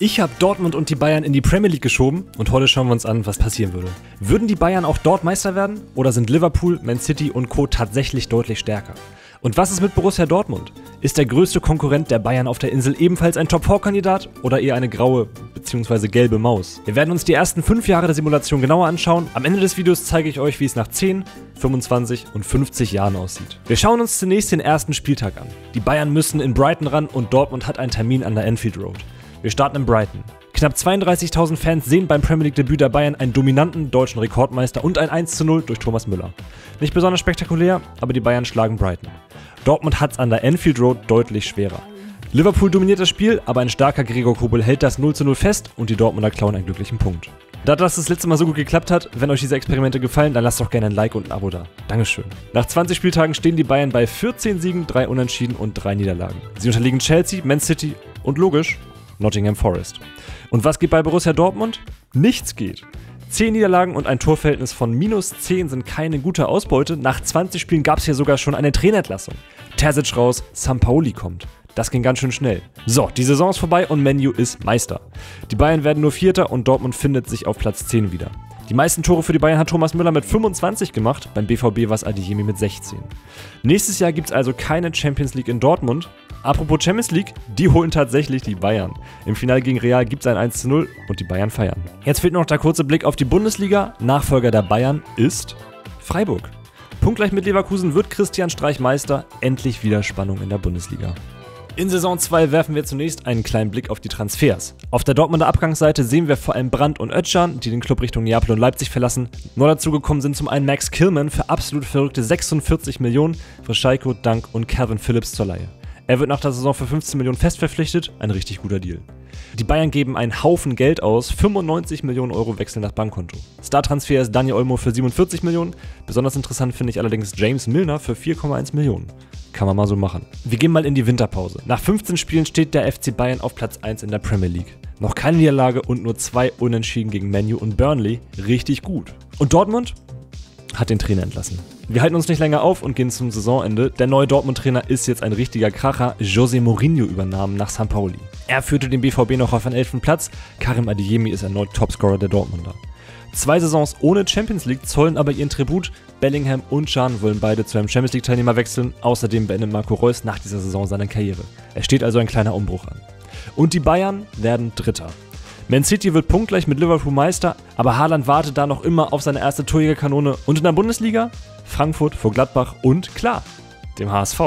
Ich habe Dortmund und die Bayern in die Premier League geschoben und heute schauen wir uns an, was passieren würde. Würden die Bayern auch dort Meister werden oder sind Liverpool, Man City und Co. tatsächlich deutlich stärker? Und was ist mit Borussia Dortmund? Ist der größte Konkurrent der Bayern auf der Insel ebenfalls ein Top-4-Kandidat oder eher eine graue bzw. gelbe Maus? Wir werden uns die ersten 5 Jahre der Simulation genauer anschauen. Am Ende des Videos zeige ich euch, wie es nach 10, 25 und 50 Jahren aussieht. Wir schauen uns zunächst den ersten Spieltag an. Die Bayern müssen in Brighton ran und Dortmund hat einen Termin an der Anfield Road. Wir starten in Brighton. Knapp 32.000 Fans sehen beim Premier League Debüt der Bayern einen dominanten deutschen Rekordmeister und ein 1:0 durch Thomas Müller. Nicht besonders spektakulär, aber die Bayern schlagen Brighton. Dortmund hat's an der Anfield Road deutlich schwerer. Liverpool dominiert das Spiel, aber ein starker Gregor Kobel hält das 0:0 fest und die Dortmunder klauen einen glücklichen Punkt. Da das letzte Mal so gut geklappt hat, wenn euch diese Experimente gefallen, dann lasst doch gerne ein Like und ein Abo da. Dankeschön. Nach 20 Spieltagen stehen die Bayern bei 14 Siegen, 3 Unentschieden und 3 Niederlagen. Sie unterliegen Chelsea, Man City und logisch Nottingham Forest. Und was geht bei Borussia Dortmund? Nichts geht. 10 Niederlagen und ein Torverhältnis von -10 sind keine gute Ausbeute. Nach 20 Spielen gab es hier sogar schon eine Trainerentlassung. Terzic raus, Sampaoli kommt. Das ging ganz schön schnell. So, die Saison ist vorbei und Man U ist Meister. Die Bayern werden nur Vierter und Dortmund findet sich auf Platz 10 wieder. Die meisten Tore für die Bayern hat Thomas Müller mit 25 gemacht, beim BVB war es Adeyemi mit 16. Nächstes Jahr gibt es also keine Champions League in Dortmund. Apropos Champions League, die holen tatsächlich die Bayern. Im Finale gegen Real gibt es ein 1:0 und die Bayern feiern. Jetzt fehlt noch der kurze Blick auf die Bundesliga. Nachfolger der Bayern ist Freiburg. Punktgleich mit Leverkusen wird Christian Streich Meister. Endlich wieder Spannung in der Bundesliga. In Saison 2 werfen wir zunächst einen kleinen Blick auf die Transfers. Auf der Dortmunder Abgangsseite sehen wir vor allem Brandt und Özcan, die den Club Richtung Neapel und Leipzig verlassen. Neu dazugekommen sind zum einen Max Kilman für absolut verrückte 46 Millionen, Vrsaljko, Dunk und Calvin Phillips zur Leihe. Er wird nach der Saison für 15 Millionen fest verpflichtet, ein richtig guter Deal. Die Bayern geben einen Haufen Geld aus, 95 Millionen Euro wechseln nach Bankkonto. Star-Transfer ist Dani Olmo für 47 Millionen, besonders interessant finde ich allerdings James Milner für 4,1 Millionen. Kann man mal so machen. Wir gehen mal in die Winterpause. Nach 15 Spielen steht der FC Bayern auf Platz 1 in der Premier League. Noch keine Niederlage und nur 2 Unentschieden gegen Man U und Burnley. Richtig gut. Und Dortmund hat den Trainer entlassen. Wir halten uns nicht länger auf und gehen zum Saisonende. Der neue Dortmund-Trainer ist jetzt ein richtiger Kracher. José Mourinho übernahm nach Sampaoli. Er führte den BVB noch auf einen 11. Platz. Karim Adeyemi ist erneut Topscorer der Dortmunder. 2 Saisons ohne Champions League zollen aber ihren Tribut. Bellingham und Can wollen beide zu einem Champions League-Teilnehmer wechseln. Außerdem beendet Marco Reus nach dieser Saison seine Karriere. Es steht also ein kleiner Umbruch an. Und die Bayern werden Dritter. Man City wird punktgleich mit Liverpool Meister, aber Haaland wartet da noch immer auf seine erste Torjägerkanone. Und in der Bundesliga? Frankfurt vor Gladbach und klar, dem HSV.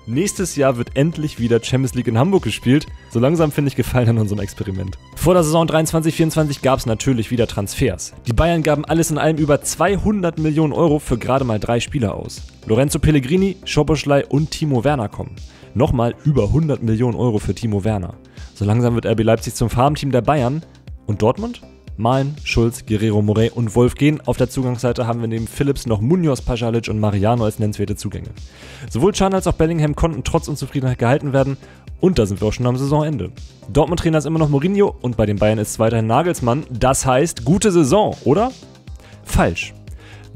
Nächstes Jahr wird endlich wieder Champions League in Hamburg gespielt. So langsam finde ich Gefallen an unserem Experiment. Vor der Saison 23/24 gab es natürlich wieder Transfers. Die Bayern gaben alles in allem über 200 Millionen Euro für gerade mal 3 Spieler aus. Lorenzo Pellegrini, Szoboszlai und Timo Werner kommen. Nochmal über 100 Millionen Euro für Timo Werner. So langsam wird RB Leipzig zum Farmteam der Bayern. Und Dortmund? Malen, Schulz, Guerreiro Morey und Wolf gehen. Auf der Zugangsseite haben wir neben Phillips noch Munoz, Pasalic und Mariano als nennenswerte Zugänge. Sowohl Can als auch Bellingham konnten trotz Unzufriedenheit gehalten werden. Und da sind wir auch schon am Saisonende. Dortmund-Trainer ist immer noch Mourinho und bei den Bayern ist es weiterhin Nagelsmann. Das heißt, gute Saison, oder? Falsch.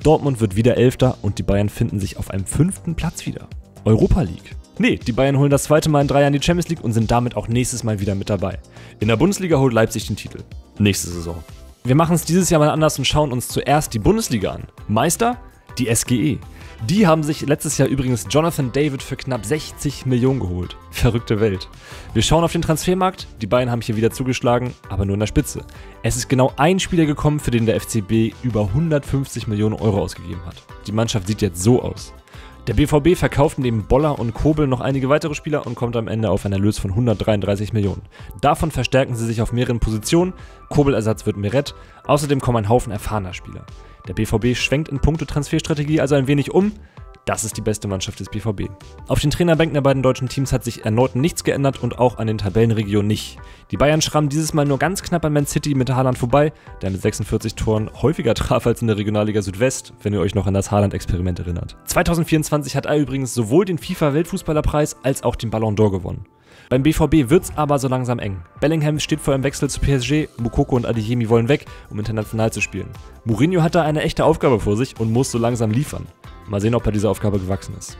Dortmund wird wieder Elfter und die Bayern finden sich auf einem 5. Platz wieder. Europa League. Nee, die Bayern holen das 2. Mal in 3 Jahren die Champions League und sind damit auch nächstes Mal wieder mit dabei. In der Bundesliga holt Leipzig den Titel. Nächste Saison. Wir machen es dieses Jahr mal anders und schauen uns zuerst die Bundesliga an. Meister? Die SGE. Die haben sich letztes Jahr übrigens Jonathan David für knapp 60 Millionen geholt. Verrückte Welt. Wir schauen auf den Transfermarkt. Die Bayern haben hier wieder zugeschlagen, aber nur in der Spitze. Es ist genau ein Spieler gekommen, für den der FCB über 150 Millionen Euro ausgegeben hat. Die Mannschaft sieht jetzt so aus. Der BVB verkauft neben Boller und Kobel noch einige weitere Spieler und kommt am Ende auf einen Erlös von 133 Millionen. Davon verstärken sie sich auf mehreren Positionen. Kobelersatz wird Meret. Außerdem kommen ein Haufen erfahrener Spieler. Der BVB schwenkt in puncto Transferstrategie also ein wenig um. Das ist die beste Mannschaft des BVB. Auf den Trainerbänken der beiden deutschen Teams hat sich erneut nichts geändert und auch an den Tabellenregionen nicht. Die Bayern schrammen dieses Mal nur ganz knapp an Man City mit Haaland vorbei, der mit 46 Toren häufiger traf als in der Regionalliga Südwest, wenn ihr euch noch an das Haaland-Experiment erinnert. 2024 hat er übrigens sowohl den FIFA-Weltfußballerpreis als auch den Ballon d'Or gewonnen. Beim BVB wird's aber so langsam eng. Bellingham steht vor einem Wechsel zu PSG, Moukoko und Adeyemi wollen weg, um international zu spielen. Mourinho hat da eine echte Aufgabe vor sich und muss so langsam liefern. Mal sehen, ob er dieser Aufgabe gewachsen ist.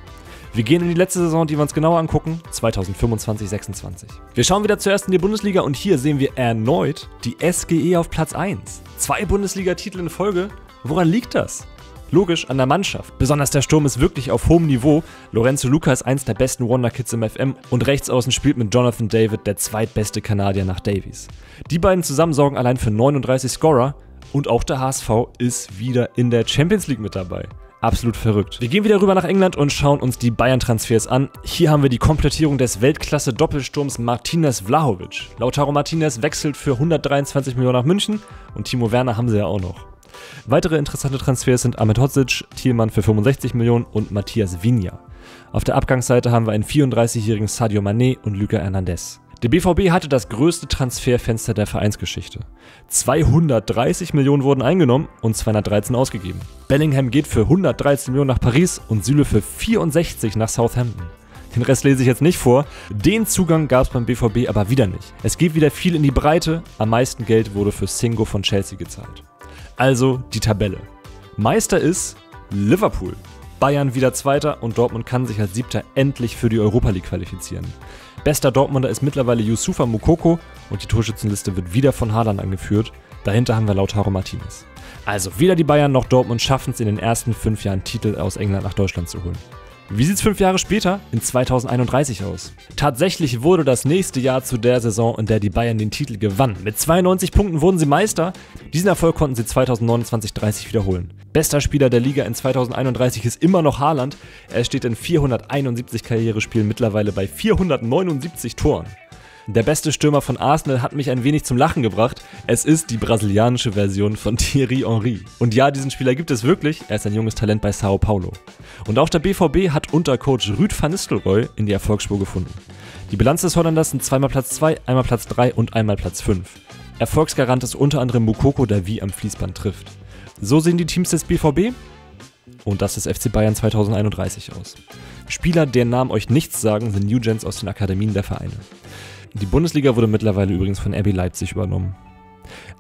Wir gehen in die letzte Saison, die wir uns genauer angucken, 2025/26. Wir schauen wieder zuerst in die Bundesliga und hier sehen wir erneut die SGE auf Platz 1. 2 Bundesliga-Titel in Folge. Woran liegt das? Logisch an der Mannschaft. Besonders der Sturm ist wirklich auf hohem Niveau. Lorenzo Luca ist eins der besten Wonderkids im FM und rechtsaußen spielt mit Jonathan David der zweitbeste Kanadier nach Davies. Die beiden zusammen sorgen allein für 39 Scorer und auch der HSV ist wieder in der Champions League mit dabei. Absolut verrückt. Wir gehen wieder rüber nach England und schauen uns die Bayern-Transfers an. Hier haben wir die Komplettierung des Weltklasse-Doppelsturms Martinez Vlahovic. Lautaro Martinez wechselt für 123 Millionen nach München und Timo Werner haben sie ja auch noch. Weitere interessante Transfers sind Ahmed Hodzic, Thielmann für 65 Millionen und Matthias Viña. Auf der Abgangsseite haben wir einen 34-jährigen Sadio Mané und Lucas Hernandez. Der BVB hatte das größte Transferfenster der Vereinsgeschichte. 230 Millionen wurden eingenommen und 213 ausgegeben. Bellingham geht für 113 Millionen nach Paris und Süle für 64 nach Southampton. Den Rest lese ich jetzt nicht vor. Den Zugang gab es beim BVB aber wieder nicht. Es geht wieder viel in die Breite. Am meisten Geld wurde für Singo von Chelsea gezahlt. Also die Tabelle. Meister ist Liverpool. Bayern wieder Zweiter und Dortmund kann sich als Siebter endlich für die Europa League qualifizieren. Bester Dortmunder ist mittlerweile Youssoufa Moukoko und die Torschützenliste wird wieder von Haaland angeführt. Dahinter haben wir Lautaro Martinez. Also weder die Bayern noch Dortmund schaffen es in den ersten 5 Jahren Titel aus England nach Deutschland zu holen. Wie sieht es 5 Jahre später, in 2031 aus? Tatsächlich wurde das nächste Jahr zu der Saison, in der die Bayern den Titel gewannen. Mit 92 Punkten wurden sie Meister. Diesen Erfolg konnten sie 2029/30 wiederholen. Bester Spieler der Liga in 2031 ist immer noch Haaland. Er steht in 471 Karrierespielen mittlerweile bei 479 Toren. Der beste Stürmer von Arsenal hat mich ein wenig zum Lachen gebracht. Es ist die brasilianische Version von Thierry Henry. Und ja, diesen Spieler gibt es wirklich. Er ist ein junges Talent bei Sao Paulo. Und auch der BVB hat unter Coach Ruud van Nistelrooy in die Erfolgsspur gefunden. Die Bilanz des Holländers sind zweimal Platz 2, einmal Platz 3 und einmal Platz 5. Erfolgsgarant ist unter anderem Moukoko, der wie am Fließband trifft. So sehen die Teams des BVB und das des FC Bayern 2031 aus. Spieler, deren Namen euch nichts sagen, sind Newgens aus den Akademien der Vereine. Die Bundesliga wurde mittlerweile übrigens von RB Leipzig übernommen.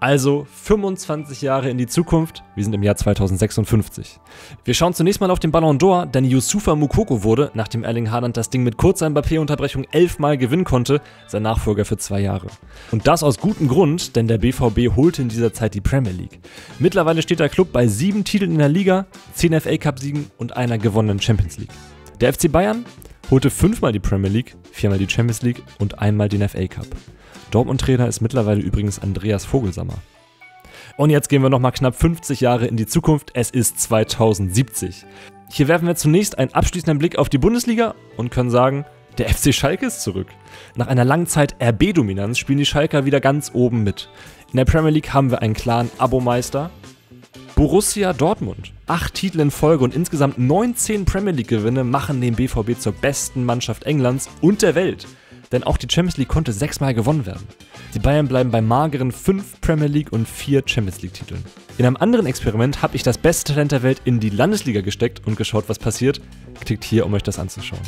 Also 25 Jahre in die Zukunft, wir sind im Jahr 2056. Wir schauen zunächst mal auf den Ballon d'Or, denn Youssoufa Moukoko wurde, nachdem Erling Haaland das Ding mit kurzer Mbappé-Unterbrechung 11 Mal gewinnen konnte, sein Nachfolger für 2 Jahre. Und das aus gutem Grund, denn der BVB holte in dieser Zeit die Premier League. Mittlerweile steht der Club bei 7 Titeln in der Liga, 10 FA-Cup-Siegen und einer gewonnenen Champions League. Der FC Bayern holte 5-mal die Premier League, 4-mal die Champions League und einmal den FA Cup. Dortmund-Trainer ist mittlerweile übrigens Andreas Vogelsammer. Und jetzt gehen wir nochmal knapp 50 Jahre in die Zukunft, es ist 2070. Hier werfen wir zunächst einen abschließenden Blick auf die Bundesliga und können sagen, der FC Schalke ist zurück. Nach einer langen Zeit RB-Dominanz spielen die Schalker wieder ganz oben mit. In der Premier League haben wir einen klaren Abomeister, Borussia Dortmund. 8 Titel in Folge und insgesamt 19 Premier League-Gewinne machen den BVB zur besten Mannschaft Englands und der Welt. Denn auch die Champions League konnte 6-mal gewonnen werden. Die Bayern bleiben bei mageren 5 Premier League und 4 Champions League-Titeln. In einem anderen Experiment habe ich das beste Talent der Welt in die Landesliga gesteckt und geschaut, was passiert. Klickt hier, um euch das anzuschauen.